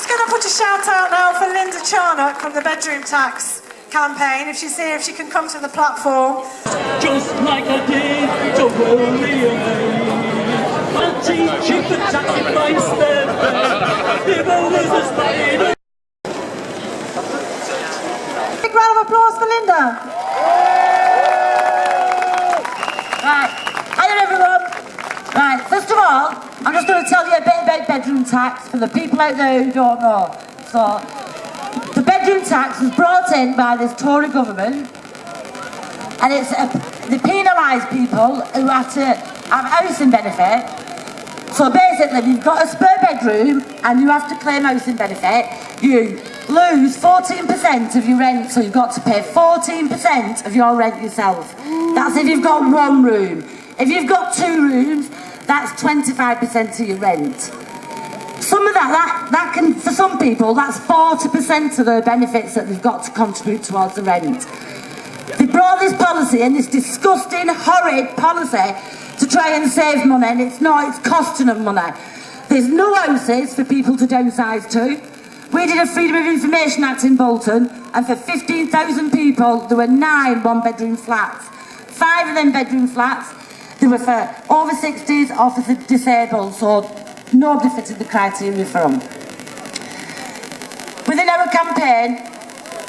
going to put a shout out now for Linda Charnock from the Bedroom Tax campaign. If she's here, if she can come to the platform. Just like I did, don't worry, I'll teach you the tax advice then. Devo is a spider. Big round of applause for Linda. Right, hello everyone. Right, first of all, I'm just going to tell you a bit about bedroom tax for the people out there who don't know. So, the bedroom tax was brought in by this Tory government, and they penalise people who have to have housing benefit. So basically, if you've got a spare bedroom and you have to claim housing benefit, you lose 14% of your rent, so you've got to pay 14% of your rent yourself. That's if you've got one room. If you've got two rooms, that's 25% of your rent. Some of that can, for some people, that's 40% of their benefits that they've got to contribute towards the rent. They brought this policy in, this disgusting, horrid policy, to try and save money, and it's costing them money. There's no houses for people to downsize to. We did a Freedom of Information Act in Bolton, and for 15,000 people, there were 9 one-bedroom flats. 5 of them bedroom flats, they were for over 60s or for the disabled, so nobody fitted the criteria for them. Within our campaign,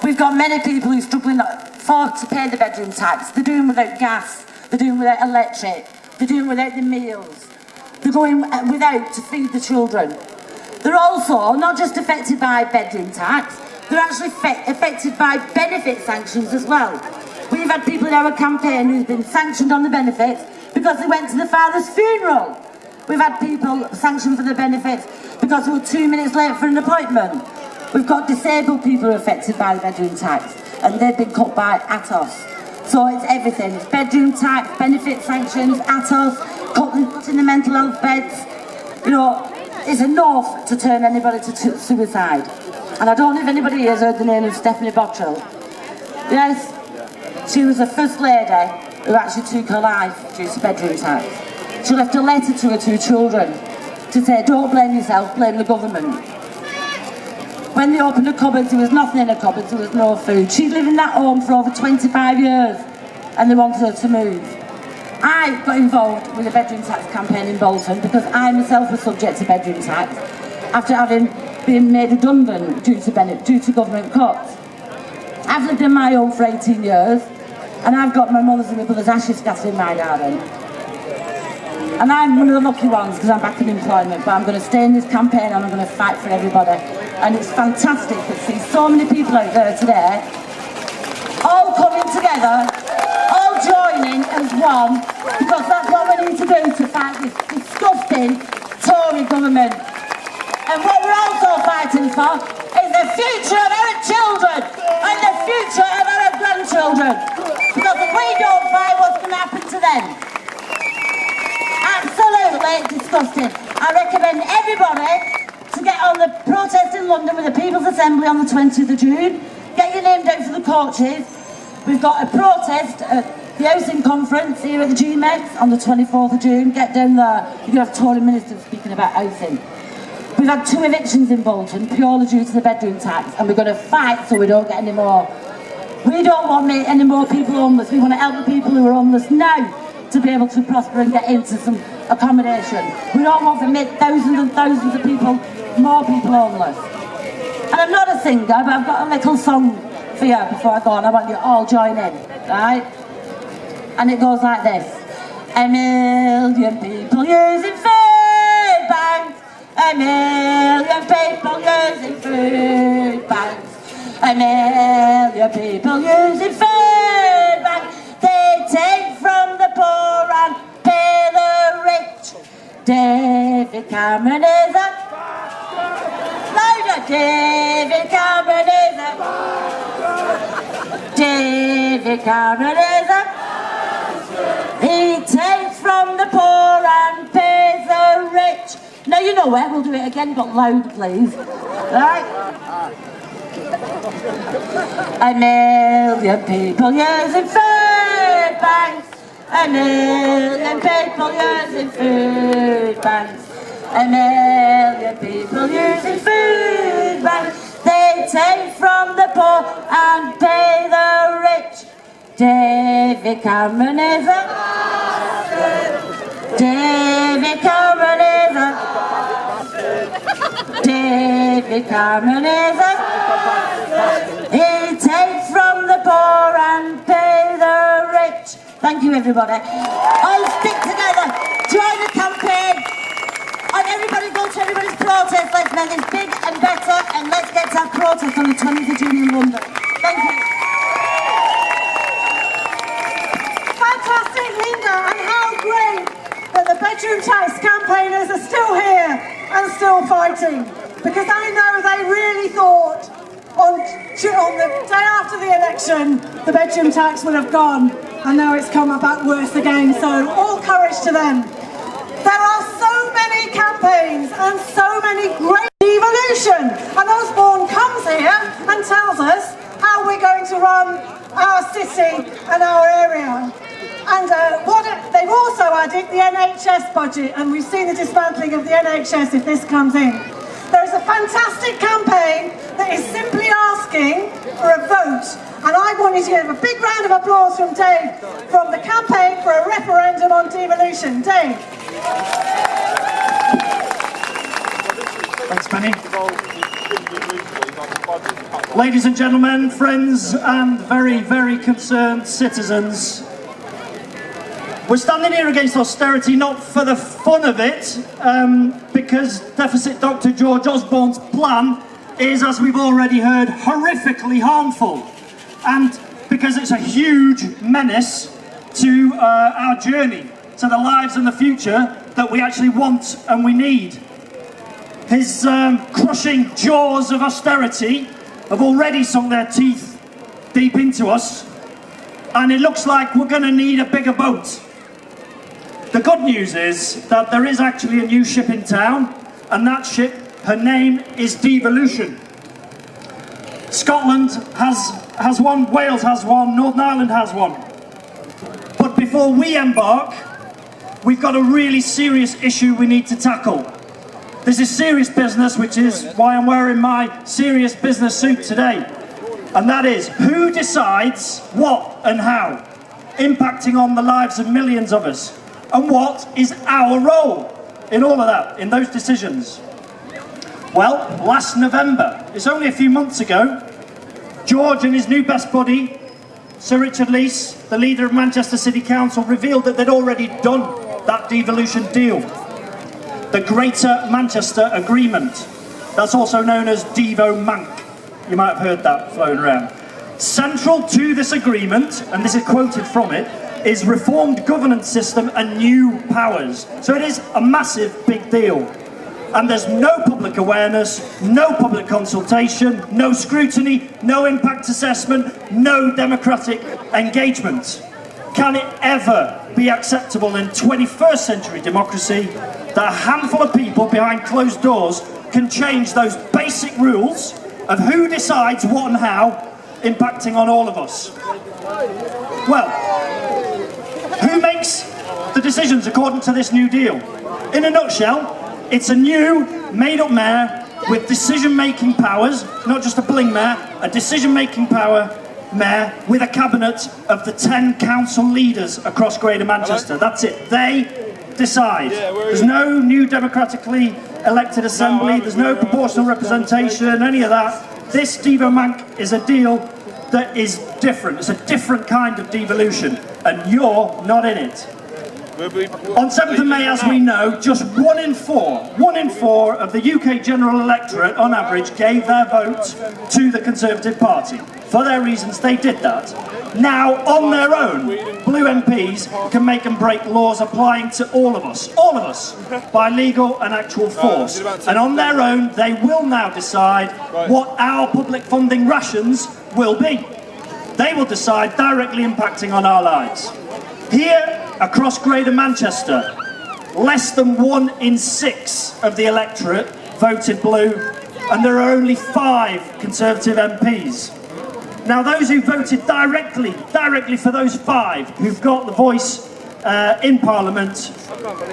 we've got many people who are struggling to pay the bedroom tax. They're doing without gas, they're doing without electric, they're doing without the meals, they're going without to feed the children. They're also not just affected by bedroom tax, they're actually affected by benefit sanctions as well. We've had people in our campaign who've been sanctioned on the benefits because they went to the father's funeral. We've had people sanctioned for the benefits because they were 2 minutes late for an appointment. We've got disabled people who are affected by the bedroom tax, and they've been cut by ATOS. So it's everything. It's bedroom tax, benefit sanctions, ATOS, cutting the mental health beds. You know, it's enough to turn anybody to suicide. And I don't know if anybody here has heard the name of Stephanie Bottrell. Yes, she was the first lady who actually took her life due to bedroom tax. She left a letter to her 2 children to say, don't blame yourself, blame the government. When they opened the cupboards, there was nothing in the cupboards, there was no food. She'd lived in that home for over 25 years, and they wanted her to move. I got involved with the bedroom tax campaign in Bolton because I myself was subject to bedroom tax after having been made redundant due to government cuts. I've lived in my home for 18 years, and I've got my mother's and my brother's ashes scattered in my garden. And I'm one of the lucky ones because I'm back in employment, but I'm going to stay in this campaign and I'm going to fight for everybody. And it's fantastic to see so many people out there today, all coming together, all joining as one, because that's what we need to do to fight this disgusting Tory government. And what we're also fighting for is the future of our children and the future of our grandchildren. Because if we don't fight, what's going to happen to them? Absolutely disgusting. I recommend everybody to get on the protest in London with the People's Assembly on the 20th of June. Get your name down for the coaches. We've got a protest at the Housing Conference here at the GMEX on the 24th of June. Get down there. You're going to have Tory ministers speaking about housing. We've had 2 evictions in Bolton purely due to the bedroom tax, and we're going to fight so we don't get any more. We don't want any more people homeless. We want to help the people who are homeless now to be able to prosper and get into some accommodation. We don't want to make thousands and thousands of people, more people homeless. And I'm not a singer, but I've got a little song for you before I go on. I want you all join in, right? And it goes like this. 1 million people using food banks. 1 million people using food banks. 1 million people using food banks. They take from the poor and pay the rich. David Cameron is a louder. David Cameron is a David Cameron is a he takes from the poor and pays the rich. Now you know where, we'll do it again, but loud please. Right? 1 million people using food banks. 1 million people using food banks. 1 million people using food David Cameron is a bastard. David Cameron is a bastard. David Cameron is a bastard. He takes from the poor and pay the rich. Thank you, everybody. All stick together. Join the campaign. And everybody go to everybody's protest. Let's make this big and better. And let's get to our protest on the 20th of June in London. Thank you. Fantastic, Linda, and how great that the bedroom tax campaigners are still here and still fighting, because I know they really thought on the day after the election the bedroom tax would have gone, and now it's come back worse again, so all courage to them. There are so many campaigns and so many great devolution, and Osborne comes here and tells us how we're going to run our city and our area. And they've also added the NHS budget, and we've seen the dismantling of the NHS if this comes in. There is a fantastic campaign that is simply asking for a vote, and I wanted to give a big round of applause from Dave from the campaign for a referendum on devolution. Dave. Thanks, Penny. Ladies and gentlemen, friends and very, very concerned citizens, we're standing here against austerity not for the fun of it, because deficit Dr. George Osborne's plan is, as we've already heard, horrifically harmful, and because it's a huge menace to our journey, to the lives and the future that we actually want and we need. His crushing jaws of austerity have already sunk their teeth deep into us, and it looks like we're going to need a bigger boat. The good news is that there is actually a new ship in town, and that ship, her name is Devolution. Scotland has one, Wales has one, Northern Ireland has one. But before we embark, we've got a really serious issue we need to tackle. This is serious business, which is why I'm wearing my serious business suit today. And that is, who decides what and how, impacting on the lives of millions of us? And what is our role in all of that, in those decisions? Well, last November, it's only a few months ago, George and his new best buddy, Sir Richard Leese, the leader of Manchester City Council, revealed that they'd already done that devolution deal. The Greater Manchester Agreement. That's also known as Devo Manc. You might have heard that floating around. Central to this agreement, and this is quoted from it, is reformed governance system and new powers. So it is a massive big deal. And there's no public awareness, no public consultation, no scrutiny, no impact assessment, no democratic engagement. Can it ever be acceptable in 21st century democracy that a handful of people behind closed doors can change those basic rules of who decides what and how, impacting on all of us? Well, who makes the decisions according to this new deal? In a nutshell, it's a new, made-up mayor with decision-making powers, not just a bling mayor, a decision-making power mayor with a cabinet of the 10 council leaders across Greater Manchester. That's it. They decide. There's no new democratically elected assembly, there's no proportional representation, any of that. This Devo Manc is a deal that is different. It's a different kind of devolution, and you're not in it. On 7th of May, as we know, just 1 in 4 of the UK general electorate, on average, gave their vote to the Conservative Party. For their reasons, they did that. Now, on their own, Blue MPs can make and break laws applying to all of us, by legal and actual force. And on their own, they will now decide what our public funding rations will be. They will decide, directly impacting on our lives. Here, across Greater Manchester, less than 1 in 6 of the electorate voted Blue, and there are only 5 Conservative MPs. Now, those who voted directly for those 5 who've got the voice in Parliament,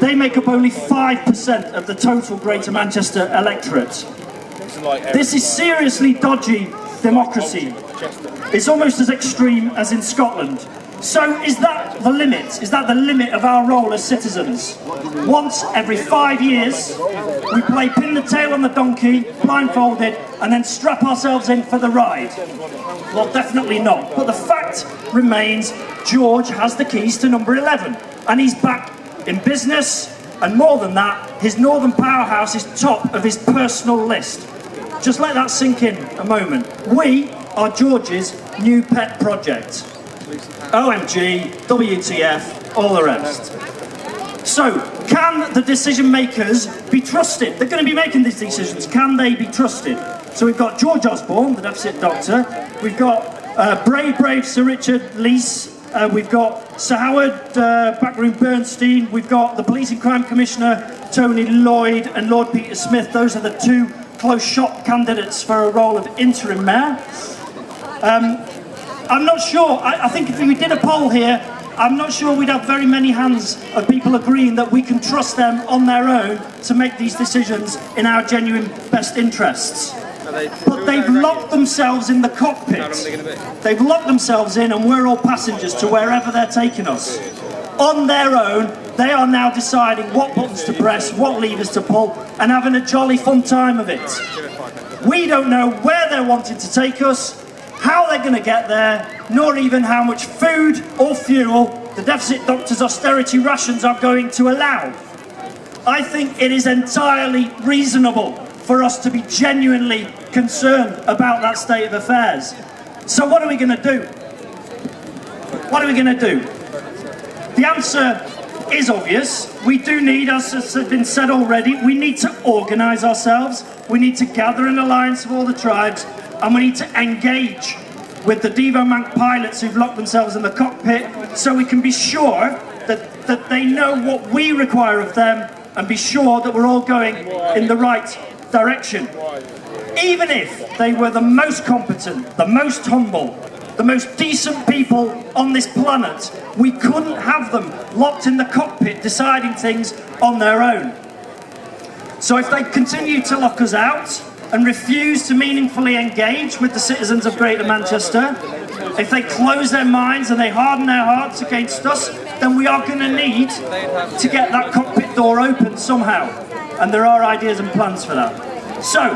they make up only 5% of the total Greater Manchester electorate. This is seriously dodgy democracy. It's almost as extreme as in Scotland. So is that the limit? Is that the limit of our role as citizens? Once every 5 years, we play pin the tail on the donkey, blindfolded, and then strap ourselves in for the ride? Well, definitely not. But the fact remains, George has the keys to number 11, and he's back in business, and more than that, his Northern Powerhouse is top of his personal list. Just let that sink in a moment. We are George's new pet project. OMG, WTF, all the rest. So, can the decision makers be trusted? They're going to be making these decisions. Can they be trusted? So we've got George Osborne, the deficit doctor. We've got brave Sir Richard Leese. We've got Sir Howard Backroom Bernstein. We've got the Police and Crime Commissioner, Tony Lloyd, and Lord Peter Smith. Those are the two close shot candidates for a role of interim mayor. I'm not sure, I think if we did a poll here, I'm not sure we'd have very many hands of people agreeing that we can trust them on their own to make these decisions in our genuine best interests. But they've locked themselves in the cockpit. They've locked themselves in, and we're all passengers to wherever they're taking us. On their own, they are now deciding what buttons to press, what levers to pull, and having a jolly fun time of it. We don't know where they're wanting to take us, how they're going to get there, nor even how much food or fuel the deficit doctor's austerity rations are going to allow. I think it is entirely reasonable for us to be genuinely concerned about that state of affairs. So what are we going to do? What are we going to do? The answer is obvious. We do need, as has been said already, we need to organise ourselves, we need to gather an alliance of all the tribes, and we need to engage with the Devo Manc pilots who've locked themselves in the cockpit, so we can be sure that they know what we require of them, and be sure that we're all going in the right direction. Even if they were the most competent, the most humble, the most decent people on this planet, we couldn't have them locked in the cockpit deciding things on their own. So if they continue to lock us out and refuse to meaningfully engage with the citizens of Greater Manchester, if they close their minds and they harden their hearts against us, then we are going to need to get that cockpit door open somehow. And there are ideas and plans for that. So,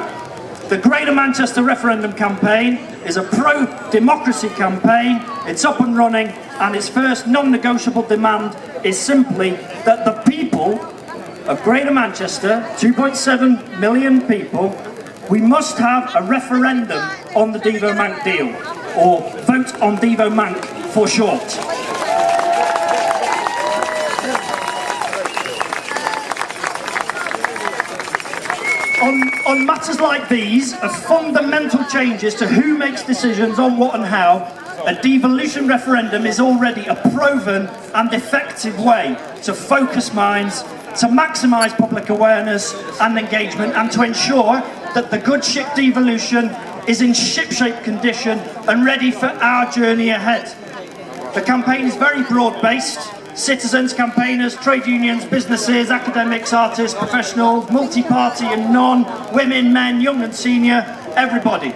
the Greater Manchester referendum campaign is a pro-democracy campaign. It's up and running, and its first non-negotiable demand is simply that the people of Greater Manchester, 2.7 million people, we must have a referendum on the Devo Manc deal, or vote on Devo Manc for short. On matters like these, of fundamental changes to who makes decisions on what and how, a devolution referendum is already a proven and effective way to focus minds, to maximise public awareness and engagement, and to ensure that the good ship devolution is in ship-shape condition and ready for our journey ahead. The campaign is very broad-based. Citizens, campaigners, trade unions, businesses, academics, artists, professionals, multi-party and none, women, men, young and senior, everybody.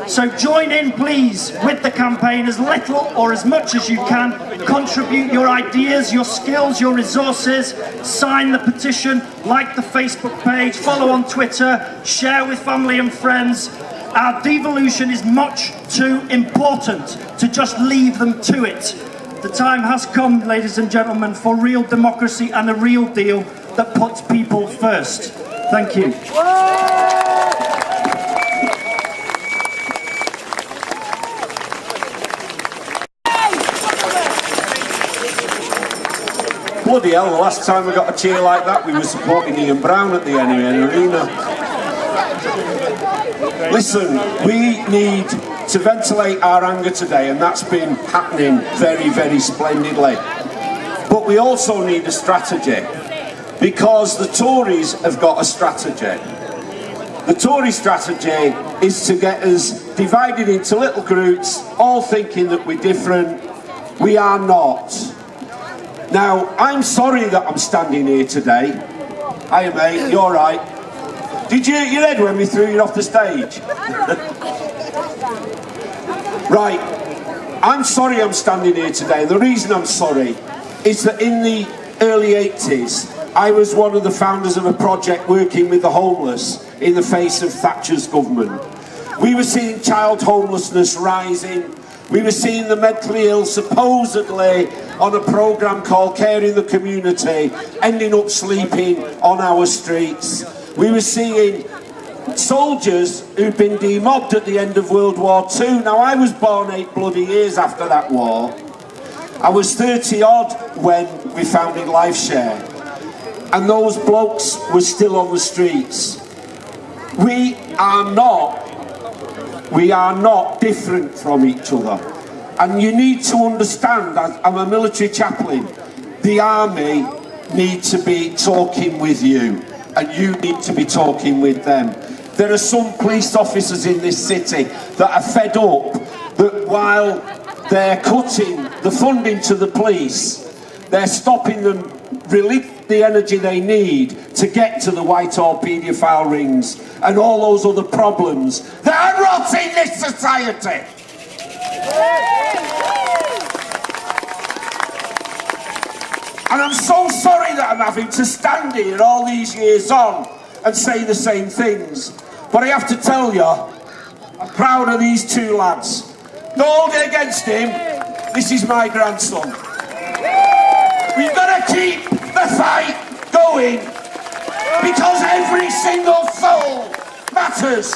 So join in, please, with the campaign as little or as much as you can. Contribute your ideas, your skills, your resources. Sign the petition, like the Facebook page, follow on Twitter, share with family and friends. Our devolution is much too important to just leave them to it. The time has come, ladies and gentlemen, for real democracy and a real deal that puts people first. Thank you. Bloody hell, the last time we got a cheer like that, we were supporting Ian Brown at the NEN Arena. Listen, we need to ventilate our anger today, and that's been happening very, very splendidly. But we also need a strategy, because the Tories have got a strategy. The Tory strategy is to get us divided into little groups, all thinking that we're different. We are not. Now, I'm sorry that I'm standing here today. Hiya mate, you alright? Did you hit your head when we threw you off the stage? Right, I'm sorry I'm standing here today, and the reason I'm sorry is that in the early 80s, I was one of the founders of a project working with the homeless in the face of Thatcher's government. We were seeing child homelessness rising. We were seeing the mentally ill supposedly on a programme called Care in the Community ending up sleeping on our streets. We were seeing soldiers who'd been demobbed at the end of World War II. Now, I was born 8 bloody years after that war. I was 30 odd when we founded LifeShare, and those blokes were still on the streets. We are not different from each other. And you need to understand, I'm a military chaplain, the army need to be talking with you, and you need to be talking with them. There are some police officers in this city that are fed up that while they're cutting the funding to the police, they're stopping them release the energy they need to get to the Whitehall paedophile rings and all those other problems that are rotting this society. And I'm so sorry that I'm having to stand here all these years on and say the same things. But I have to tell you, I'm proud of these two lads. Don't hold it against him. This is my grandson. We've got to keep the fight going, because every single soul matters.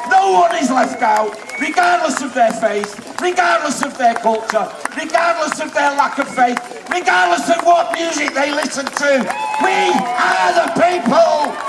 No one is left out, regardless of their faith, regardless of their culture, regardless of their lack of faith, regardless of what music they listen to. We are the people.